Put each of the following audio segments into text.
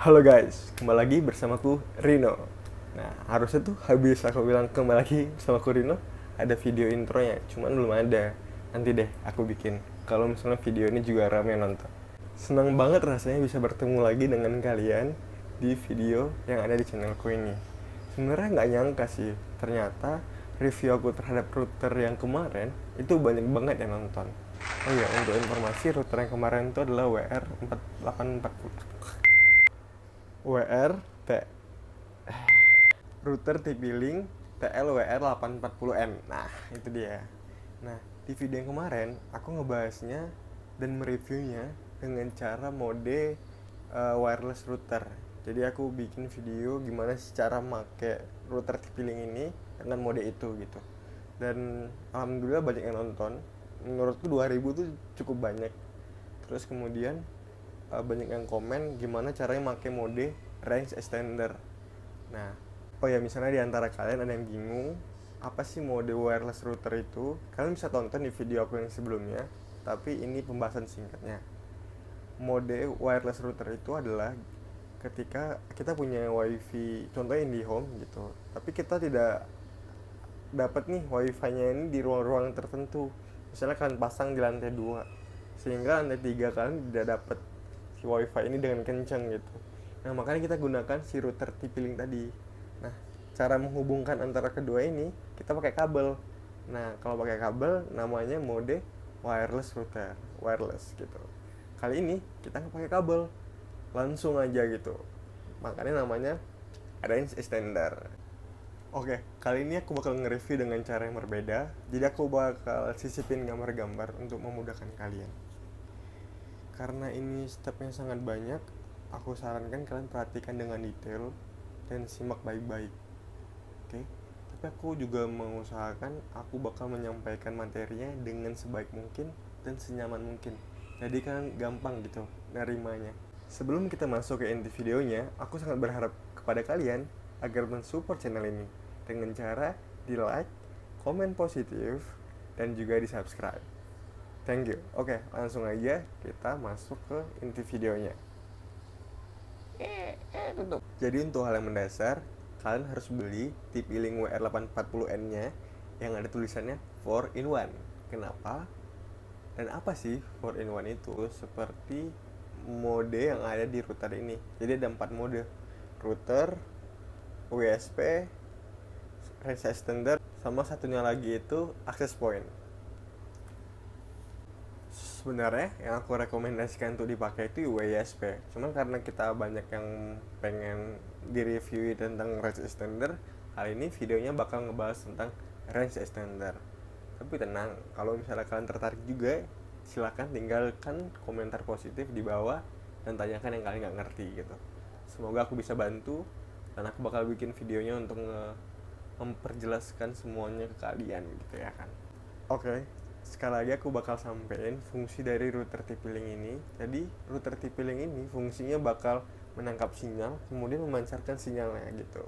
Halo guys, kembali lagi bersamaku Rino. Nah, harusnya tuh habis aku bilang kembali lagi bersamaku Rino, ada video intronya, cuman belum ada. Nanti deh aku bikin. Kalau misalnya video ini juga rame nonton. Senang banget rasanya bisa bertemu lagi dengan kalian di video yang ada di channelku ini. Sebenarnya nggak nyangka sih, ternyata review aku terhadap router yang kemarin itu banyak banget yang nonton. Oh iya, untuk informasi router yang kemarin itu adalah WR4840. WR T router TP-Link TLWR840N. Nah, itu dia. Nah, di video yang kemarin aku ngebahasnya dan mereviewnya dengan cara mode wireless router. Jadi aku bikin video gimana sih cara make router TP-Link ini dengan mode itu gitu. Dan alhamdulillah banyak yang nonton. Menurutku 2000 tuh cukup banyak. Terus kemudian banyak yang komen gimana caranya make mode range extender. Nah, oh ya, misalnya di antara kalian ada yang bingung apa sih mode wireless router itu, kalian bisa tonton di video aku yang sebelumnya, tapi ini pembahasan singkatnya. Mode wireless router itu adalah ketika kita punya wifi, contohnya IndiHome gitu, tapi kita tidak dapat nih wifi-nya ini di ruang-ruang tertentu. Misalnya kalian pasang di lantai 2, sehingga lantai 3 kalian tidak dapat si wifi ini dengan kencang gitu. Nah, makanya kita gunakan si router TP-Link tadi. Nah, cara menghubungkan antara kedua ini kita pakai kabel. Nah, kalau pakai kabel namanya mode wireless router, wireless gitu. Kali ini kita nggak pakai kabel, langsung aja gitu. Makanya namanya range extender. Oke, kali ini aku bakal nge-review dengan cara yang berbeda. Jadi aku bakal sisipin gambar-gambar untuk memudahkan kalian. Karena ini stepnya sangat banyak, aku sarankan kalian perhatikan dengan detail dan simak baik-baik. Oke, tapi aku juga mengusahakan aku bakal menyampaikan materinya dengan sebaik mungkin dan senyaman mungkin. Jadi kalian gampang gitu nerimanya. Sebelum kita masuk ke inti videonya, aku sangat berharap kepada kalian agar mensupport channel ini dengan cara di like, komen positif, dan juga di subscribe. Thank you. Oke, langsung aja kita masuk ke inti videonya. Tutup. Jadi untuk hal yang mendasar, kalian harus beli TP-Link WR840N nya yang ada tulisannya 4 in 1. Kenapa? Dan apa sih 4 in 1 itu? Seperti mode yang ada di router ini. Jadi ada 4 mode. Router, WSP, range extender, sama satunya lagi itu access point. Sebenarnya yang aku rekomendasikan untuk dipakai itu WSP. Cuman karena kita banyak yang pengen direview tentang range extender, kali ini videonya bakal ngebahas tentang range extender. Tapi tenang, kalau misalnya kalian tertarik juga, silahkan tinggalkan komentar positif di bawah dan tanyakan yang kalian nggak ngerti gitu. Semoga aku bisa bantu dan aku bakal bikin videonya untuk memperjelaskan semuanya ke kalian gitu ya kan. Oke, sekali lagi aku bakal sampein fungsi dari router TP-Link ini. Jadi router TP-Link ini fungsinya bakal menangkap sinyal kemudian memancarkan sinyalnya gitu.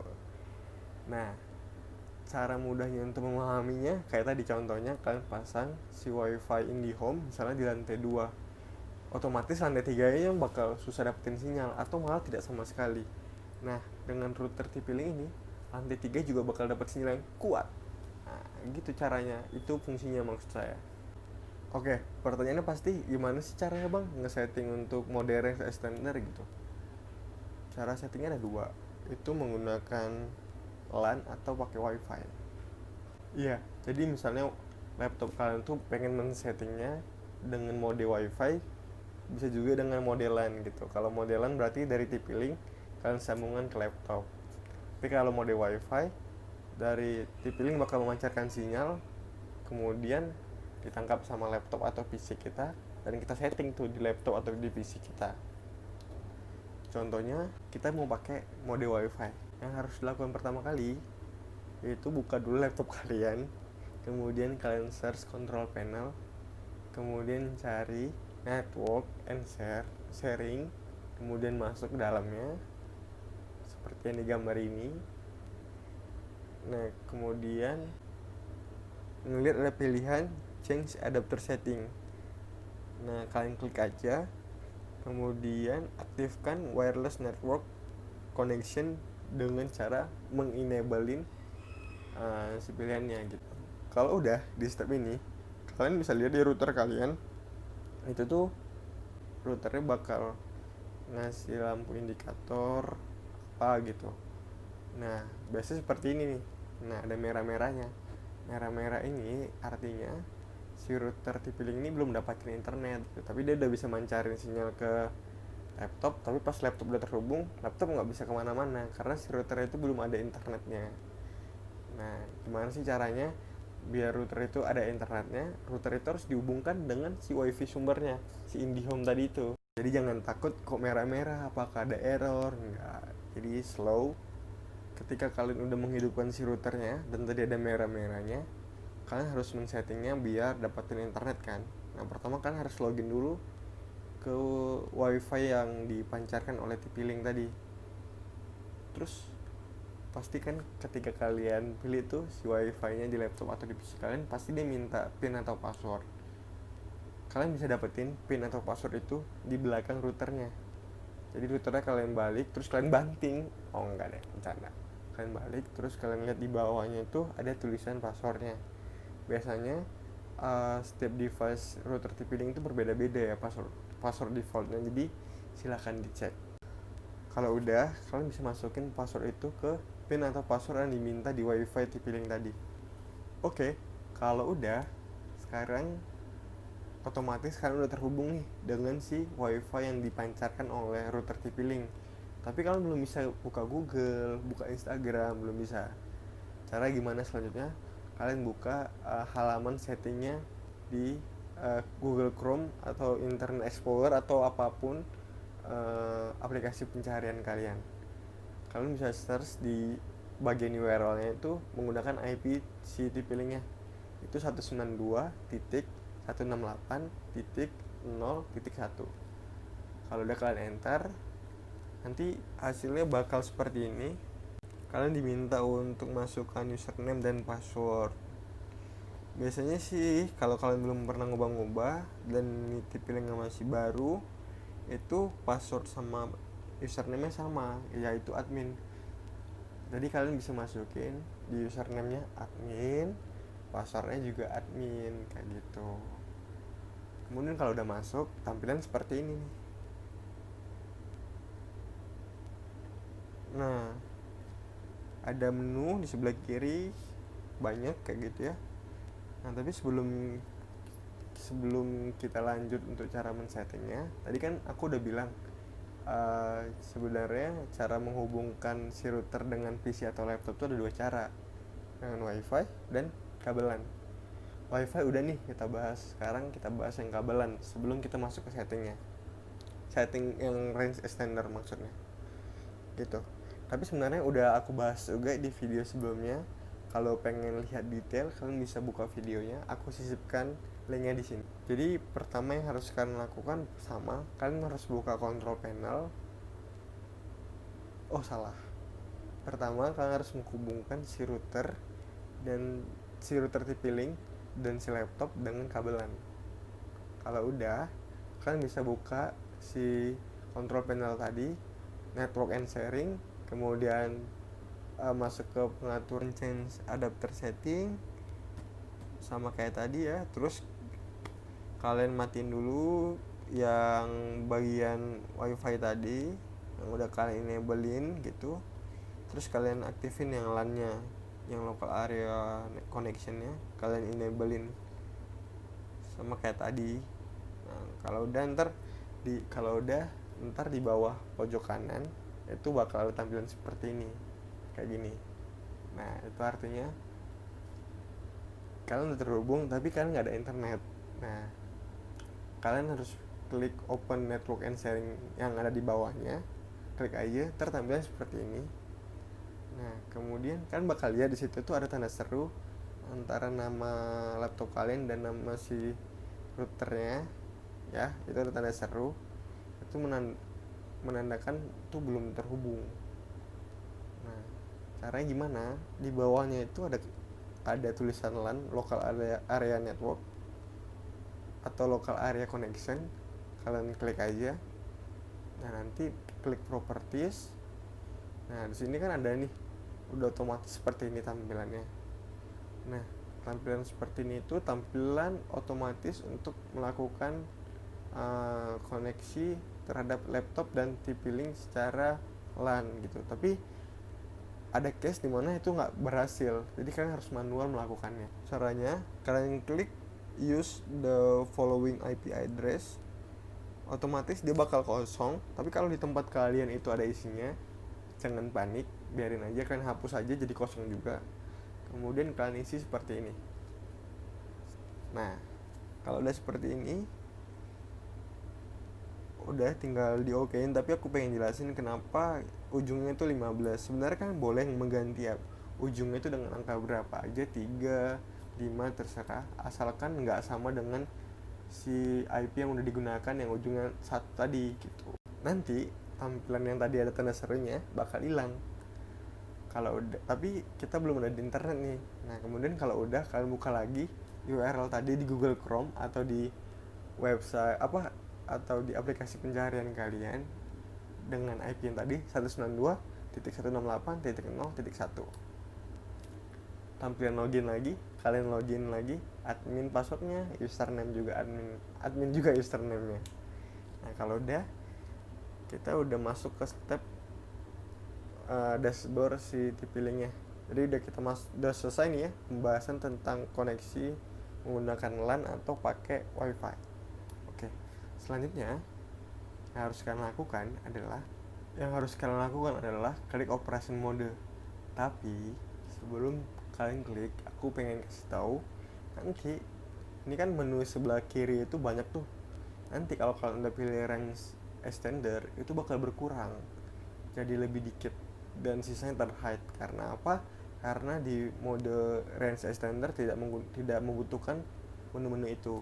Nah, cara mudahnya untuk memahaminya kayak tadi contohnya, kalian pasang si wifi IndiHome misalnya di lantai 2, otomatis lantai 3 nya bakal susah dapetin sinyal atau malah tidak sama sekali. Nah, dengan router TP-Link ini lantai 3 juga bakal dapat sinyal yang kuat. Nah, gitu caranya, itu fungsinya maksud saya. Oke, pertanyaannya pasti gimana sih caranya bang nge-setting untuk mode range extender gitu. Cara settingnya ada dua, itu menggunakan LAN atau pakai wifi. Iya, jadi misalnya laptop kalian tuh pengen men-settingnya dengan mode wifi, bisa juga dengan mode LAN gitu. Kalau mode LAN berarti dari TP-Link kalian sambungan ke laptop. Tapi kalau mode wifi, dari TP-Link bakal memancarkan sinyal, kemudian ditangkap sama laptop atau PC kita, dan kita setting tuh di laptop atau di PC kita. Contohnya, kita mau pakai mode wifi. Yang harus dilakukan pertama kali yaitu buka dulu laptop kalian, kemudian kalian search control panel, kemudian cari network and sharing, kemudian masuk ke dalamnya seperti yang digambar ini. Nah, kemudian ngelihat ada pilihan change adapter setting. Nah, kalian klik aja, Kemudian aktifkan wireless network connection dengan cara mengenablein si pilihannya gitu. Kalau udah di step ini, kalian bisa lihat di router kalian itu tuh routernya bakal ngasih lampu indikator apa gitu. Nah, biasanya seperti ini nih. Nah, ada merah-merahnya. Merah-merah ini artinya si router TP-Link ini belum dapatin internet gitu. Tapi dia udah bisa mancarin sinyal ke laptop, tapi pas laptop udah terhubung, laptop nggak bisa kemana-mana karena si router itu belum ada internetnya. Nah, gimana sih caranya biar router itu ada internetnya? Router itu harus dihubungkan dengan si wifi sumbernya, si IndiHome tadi itu. Jadi jangan takut kok merah-merah, apakah ada error? Enggak. Jadi slow. Ketika kalian udah menghidupkan si routernya dan tadi ada merah-merahnya, kalian harus men-settingnya biar dapetin internet kan. Nah, pertama kan harus login dulu ke wifi yang dipancarkan oleh TP-Link tadi. Terus pastikan ketika kalian pilih tuh si wifi nya di laptop atau di PC kalian, pasti dia minta pin atau password. Kalian bisa dapetin pin atau password itu di belakang routernya. Jadi routernya kalian balik terus kalian banting. Oh enggak deh, bercanda. Kalian balik terus kalian lihat di bawahnya itu ada tulisan passwordnya. Biasanya setiap device router TP-Link itu berbeda-beda ya password defaultnya, jadi silahkan dicek. Kalau udah, kalian bisa masukin password itu ke pin atau password yang diminta di wifi TP-Link tadi. Oke, kalau udah, sekarang otomatis kalian udah terhubung nih dengan si wifi yang dipancarkan oleh router TP-Link. Tapi kalian belum bisa buka Google, buka Instagram, belum bisa. Cara gimana selanjutnya? Kalian buka halaman settingnya di Google Chrome atau Internet Explorer atau apapun aplikasi pencarian kalian. Kalian bisa search di bagian URL-nya itu menggunakan IP si TP-Link-nya. Itu 192.168.0.1. Kalau udah kalian enter, nanti hasilnya bakal seperti ini. Kalian diminta untuk masukkan username dan password. Biasanya sih kalau kalian belum pernah ngubah-ngubah dan TP-Link masih baru, itu password sama username-nya sama, yaitu admin. Jadi kalian bisa masukin di username-nya admin, password-nya juga admin, kayak gitu. Kemudian kalau udah masuk, tampilan seperti ini nih. Nah, ada menu di sebelah kiri banyak kayak gitu ya. Nah, tapi sebelum kita lanjut untuk cara men-settingnya, tadi kan aku udah bilang sebenarnya cara menghubungkan si router dengan PC atau laptop itu ada dua cara, dengan wifi dan kabelan. Wifi udah nih kita bahas, sekarang kita bahas yang kabelan sebelum kita masuk ke settingnya, setting yang range extender maksudnya gitu. Tapi sebenarnya udah aku bahas juga di video sebelumnya. Kalau pengen lihat detail, kalian bisa buka videonya. Aku sisipkan linknya di sini. Jadi pertama yang harus kalian lakukan sama, kalian harus buka control panel. Oh salah. Pertama kalian harus menghubungkan si router dan si router TP-Link dan si laptop dengan kabelan. Kalau udah, kalian bisa buka si control panel tadi, network and sharing, kemudian masuk ke pengaturan change adapter setting sama kayak tadi ya. Terus kalian matiin dulu yang bagian wifi tadi yang udah kalian enablein gitu. Terus kalian aktifin yang LAN-nya, yang local area connection-nya kalian enablein sama kayak tadi. Nah, kalau udah ntar di bawah pojok kanan itu bakal ada tampilan seperti ini, kayak gini. Nah, itu artinya kalian udah terhubung tapi kalian nggak ada internet. Nah, kalian harus klik open network and sharing yang ada di bawahnya, klik aja, tampilan seperti ini. Nah, kemudian kalian bakal lihat di situ tuh ada tanda seru antara nama laptop kalian dan nama si routernya ya. Itu ada tanda seru, itu menandakan itu belum terhubung. Nah, caranya gimana? Di bawahnya itu ada tulisan LAN, local area network atau local area connection. Kalian klik aja. Nah, nanti klik properties. Nah, di sini kan ada nih, udah otomatis seperti ini tampilannya. Nah, tampilan seperti ini itu tampilan otomatis untuk melakukan koneksi terhadap laptop dan TP-Link secara LAN gitu. Tapi ada case dimana itu nggak berhasil, jadi kalian harus manual melakukannya. Caranya, kalian klik use the following IP address, otomatis dia bakal kosong. Tapi kalau di tempat kalian itu ada isinya, jangan panik, biarin aja, kalian hapus aja jadi kosong juga. Kemudian kalian isi seperti ini. Nah, kalau udah seperti ini, udah tinggal di okein. Tapi aku pengen jelasin kenapa ujungnya itu 15. Sebenarnya kan boleh mengganti ya ujungnya itu dengan angka berapa aja, 3, 5, terserah, asalkan nggak sama dengan si IP yang udah digunakan yang ujungnya 1 tadi gitu. Nanti tampilan yang tadi ada tanda serunya bakal hilang kalau udah, tapi kita belum ada di internet nih. Nah, kemudian kalau udah, kalian buka lagi URL tadi di Google Chrome atau di website apa, atau di aplikasi pencarian kalian dengan IP yang tadi 192.168.0.1. Tampilan login lagi, kalian login lagi, admin passwordnya, username juga admin juga username-nya. Nah, kalau udah, kita udah masuk ke step dashboard si TP-Link-nya. Jadi udah selesai nih ya pembahasan tentang koneksi menggunakan LAN atau pakai WiFi. Oke, selanjutnya yang harus kalian lakukan adalah klik operation mode. Tapi sebelum kalian klik, aku pengen kasih tahu, nanti ini kan menu sebelah kiri itu banyak tuh. Nanti kalau kalian udah pilih range extender, itu bakal berkurang jadi lebih dikit dan sisanya terhide. Karena apa? Karena di mode range extender tidak membutuhkan menu-menu itu.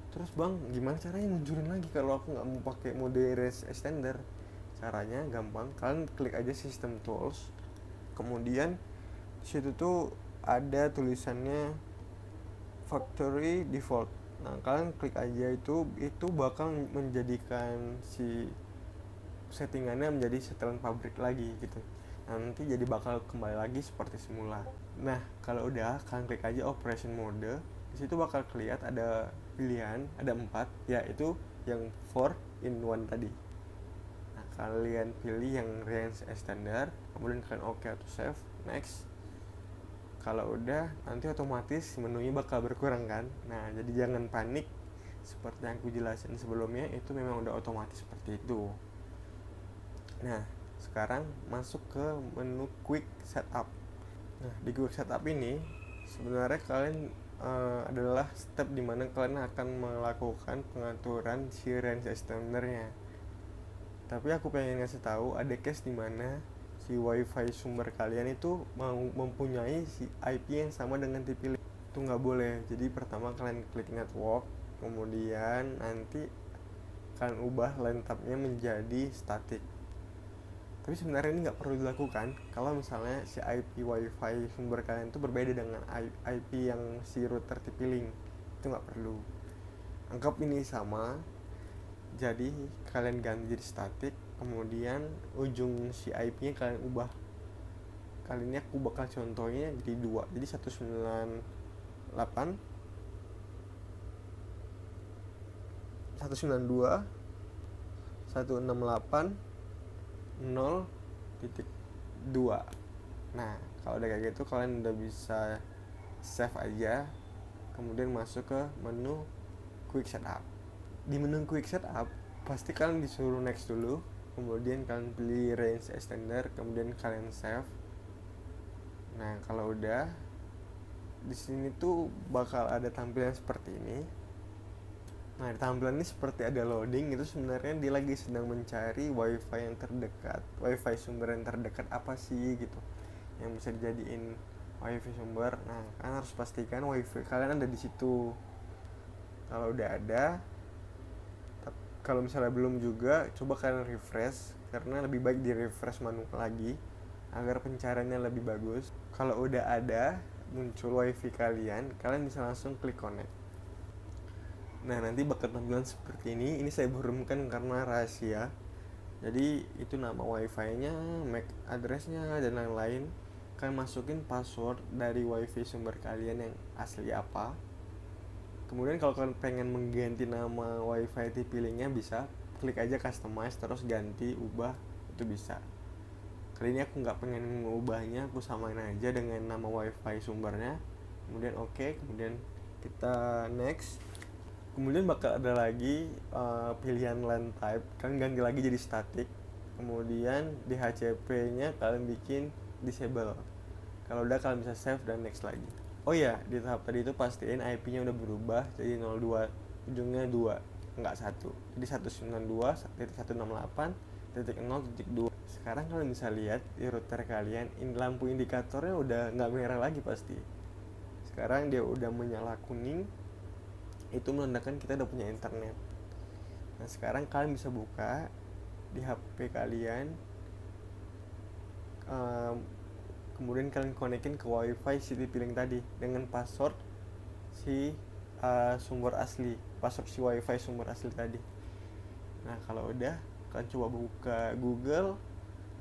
Terus bang, gimana caranya munculin lagi kalau aku nggak mau pakai mode range extender? Caranya gampang, kalian klik aja system tools, kemudian situ tuh ada tulisannya factory default. Nah, kalian klik aja itu bakal menjadikan si settingannya menjadi setelan pabrik lagi gitu. Nanti jadi bakal kembali lagi seperti semula. Nah, kalau udah, kalian klik aja operation mode. Di situ bakal kelihatan ada pilihan, ada 4, yaitu yang 4 in 1 tadi. Nah, kalian pilih yang range extender, kemudian kalian oke atau save, next. Kalau udah, nanti otomatis menunya bakal berkurang kan. Nah, jadi jangan panik, seperti yang aku jelasin sebelumnya, itu memang udah otomatis seperti itu. Nah, sekarang masuk ke menu quick setup. Nah, di quick setup ini sebenarnya kalian adalah step dimana kalian akan melakukan pengaturan si range extendernya. Tapi aku pengen ngasih tahu, ada case dimana si wifi sumber kalian itu mempunyai si IP yang sama dengan TP-Link. Itu nggak boleh. Jadi pertama kalian klik network, kemudian nanti kalian ubah line tab-nya menjadi static. Tapi sebenarnya ini nggak perlu dilakukan kalau misalnya si IP WiFi sumber kalian itu berbeda dengan IP yang si router TP-Link. Itu nggak perlu. Anggap ini sama. Jadi kalian ganti jadi static, kemudian ujung si IP-nya kalian ubah. Kali ini aku bakal contohnya jadi 2. Jadi 192 0.2. Nah, kalau udah kayak gitu kalian udah bisa save aja, kemudian masuk ke menu quick setup. Di menu quick setup pasti kalian disuruh next dulu, kemudian kalian pilih range extender, kemudian kalian save. Nah, kalau udah, di sini tuh bakal ada tampilan seperti ini. Nah, di tampilan ini seperti ada loading. Itu sebenarnya dia lagi sedang mencari wifi yang terdekat, wifi sumber yang terdekat apa sih gitu yang bisa dijadiin wifi sumber. Nah, kalian harus pastikan wifi kalian ada di situ. Kalau udah ada, kalau misalnya belum juga, coba kalian refresh, karena lebih baik di refresh manual lagi agar pencariannya lebih bagus. Kalau udah ada muncul wifi kalian bisa langsung klik connect. Nah, nanti bakal tampilan seperti ini. Ini saya burumkan karena rahasia. Jadi itu nama wifi-nya, MAC address-nya, dan lain-lain. Kalian masukin password dari wifi sumber kalian yang asli apa. Kemudian kalau kalian pengen mengganti nama wifi TP-Link-nya bisa klik aja customize terus ganti, ubah, itu bisa. Kali ini aku nggak pengen mengubahnya, aku samain aja dengan nama wifi sumbernya. Kemudian oke, kemudian kita next. Kemudian bakal ada lagi pilihan LAN type, kalian ganti lagi jadi static. Kemudian di HCP nya kalian bikin disable. Kalau udah kalian bisa save dan next lagi. Oh iya, di tahap tadi itu pastiin IP nya udah berubah jadi 02, ujungnya 2, enggak 1. Jadi 192.168.0.2. Sekarang kalian bisa lihat di router kalian lampu indikatornya udah nggak merah lagi pasti. Sekarang dia udah menyala kuning, itu menandakan kita udah punya internet. Nah sekarang kalian bisa buka di HP kalian, kemudian kalian konekin ke wifi si TP-Link tadi dengan password si sumber asli, password si wifi sumber asli tadi. Nah kalau udah, kalian coba buka Google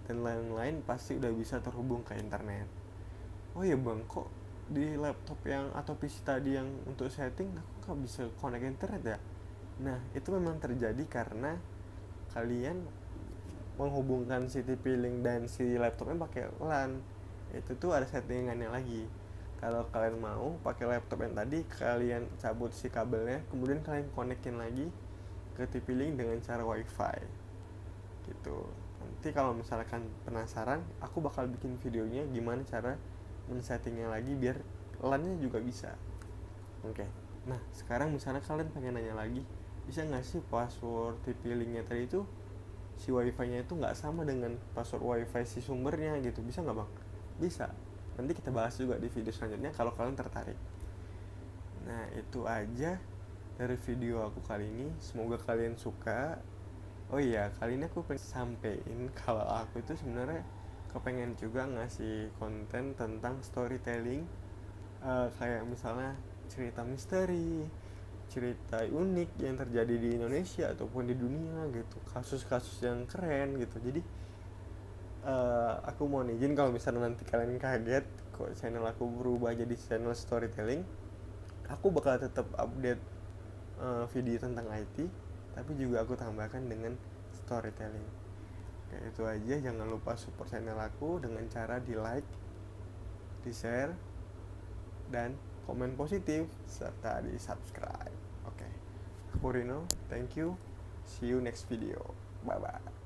dan lain-lain, pasti udah bisa terhubung ke internet. Oh iya bang, kok di laptop yang atau PC tadi yang untuk setting aku nggak bisa connect internet ya? Nah itu memang terjadi karena kalian menghubungkan si TP-Link dan si laptopnya pakai LAN. Itu tuh ada settingannya lagi. Kalau kalian mau pakai laptop yang tadi, kalian cabut si kabelnya, kemudian kalian konekin lagi ke TP-Link dengan cara wifi gitu. Nanti kalau misalkan penasaran, aku bakal bikin videonya gimana cara men-settingnya lagi biar LAN-nya juga bisa. Oke. Nah, sekarang misalnya kalian pengen nanya lagi, bisa nggak sih password TP-Link-nya tadi itu si wifi-nya itu nggak sama dengan password wifi si sumbernya gitu? Bisa nggak bang? Bisa. Nanti kita bahas juga di video selanjutnya kalau kalian tertarik. Nah, itu aja dari video aku kali ini. Semoga kalian suka. Oh iya, kali ini aku pengen sampein kalau aku itu sebenarnya kepengen juga ngasih konten tentang storytelling, kayak misalnya cerita misteri, cerita unik yang terjadi di Indonesia ataupun di dunia gitu, kasus-kasus yang keren gitu. Jadi aku mau izin kalau misalnya nanti kalian kaget kok channel aku berubah jadi channel storytelling, aku bakal tetap update video tentang IT, tapi juga aku tambahkan dengan storytelling. Oke, itu aja. Jangan lupa support channel aku dengan cara di like, di share, dan komen positif serta di subscribe. Oke, aku Rino, thank you, see you next video, bye bye.